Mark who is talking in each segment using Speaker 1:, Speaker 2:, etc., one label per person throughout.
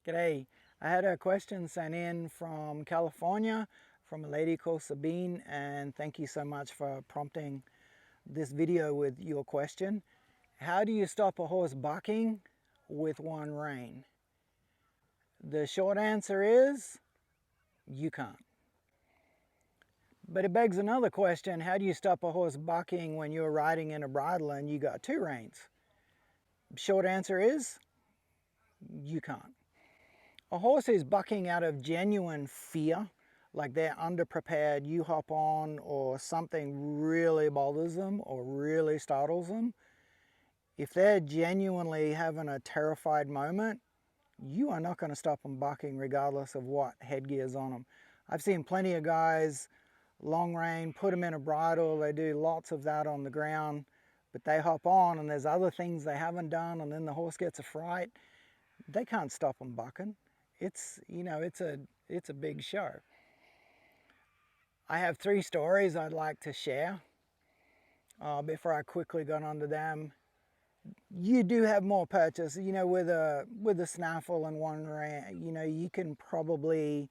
Speaker 1: G'day. I had a question sent in from California from a lady called Sabine, and thank you so much for prompting this video with your question. How do you stop a horse bucking with one rein? The short answer is you can't. But it begs another question. How do you stop a horse bucking when you're riding in a bridle and you got two reins? Short answer is you can't. A horse is bucking out of genuine fear, like they're underprepared, you hop on, or something really bothers them or really startles them. If they're genuinely having a terrified moment, you are not going to stop them bucking regardless of what headgear's on them. I've seen plenty of guys, long rein, put them in a bridle, they do lots of that on the ground, but they hop on and there's other things they haven't done, and then the horse gets a fright. They can't stop them bucking. It's a big show. I have 3 stories I'd like to share before I quickly got onto them. You do have more purchase, with a snaffle and one rein, you can probably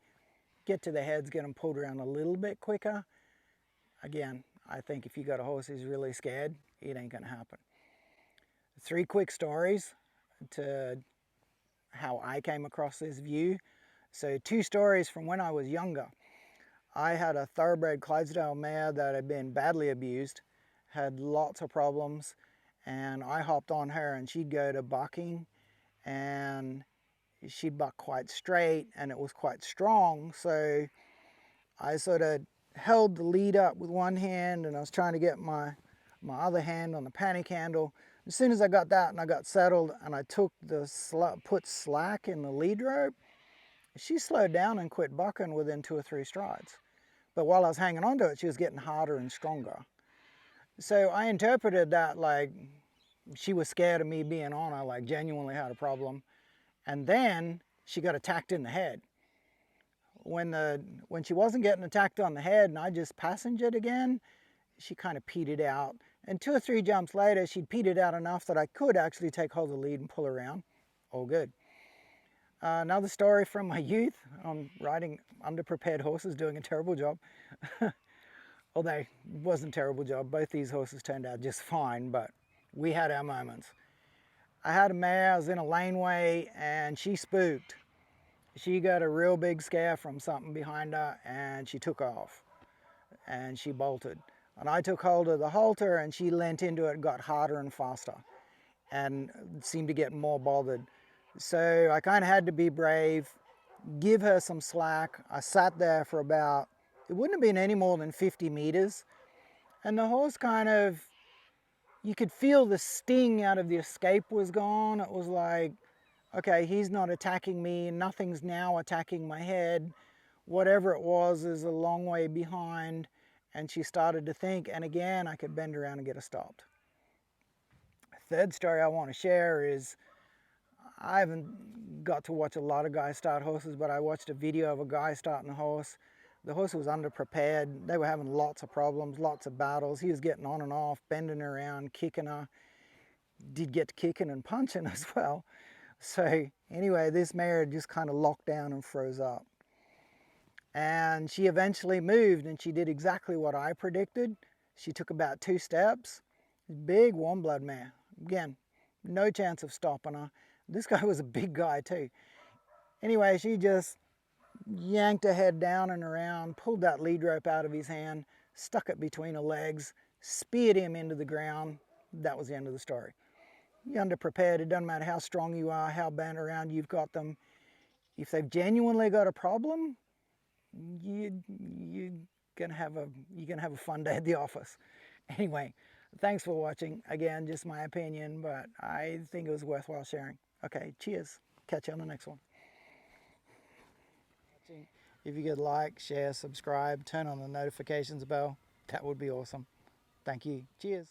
Speaker 1: get to the heads, get them pulled around a little bit quicker. Again, I think if you got a horse who's really scared, it ain't gonna happen. 3 quick stories to how I came across this view. So 2 stories from when I was younger. I had a thoroughbred Clydesdale mare that had been badly abused, had lots of problems, and I hopped on her and she'd go to bucking and she'd buck quite straight and it was quite strong. So I sort of held the lead up with one hand and I was trying to get my other hand on the panic handle. As soon as I got that and I got settled and I took put slack in the lead rope, she slowed down and quit bucking within 2 or 3 strides. But while I was hanging on to it, she was getting harder and stronger. So I interpreted that like she was scared of me being on her, like genuinely had a problem. And then she got attacked in the head. When she wasn't getting attacked on the head and I just passengered again, she kind of petered out. And 2 or 3 jumps later, she'd petered out enough that I could actually take hold of the lead and pull her around. All good. Another story from my youth. I'm riding underprepared horses, doing a terrible job. Although it wasn't a terrible job. Both these horses turned out just fine, but we had our moments. I had a mare, I was in a laneway, and she spooked. She got a real big scare from something behind her, and she took off. And she bolted. And I took hold of the halter, and she leant into it, got harder and faster, and seemed to get more bothered. So I kind of had to be brave, give her some slack. I sat there for about, it wouldn't have been any more than 50 meters. And the horse kind of, you could feel the sting out of the escape was gone. It was like, okay, he's not attacking me. Nothing's now attacking my head. Whatever it was is a long way behind. And she started to think, and again, I could bend around and get her stopped. Third story I want to share is, I haven't got to watch a lot of guys start horses, but I watched a video of a guy starting a horse. The horse was underprepared. They were having lots of problems, lots of battles. He was getting on and off, bending her around, kicking her. Did get to kicking and punching as well. So anyway, this mare just kind of locked down and froze up. And she eventually moved and she did exactly what I predicted. She took about 2 steps. Big warm blood mare. Again, no chance of stopping her. This guy was a big guy too. Anyway, she just yanked her head down and around, pulled that lead rope out of his hand, stuck it between her legs, speared him into the ground. That was the end of the story. You're underprepared. It doesn't matter how strong you are, how bent around you've got them. If they've genuinely got a problem, you're gonna have a fun day at the office. Anyway, thanks for watching. Again, just my opinion, but I think it was worthwhile sharing. Okay, cheers. Catch you on the next one. If you could like, share, subscribe, turn on the notifications bell, that would be awesome. Thank you. Cheers.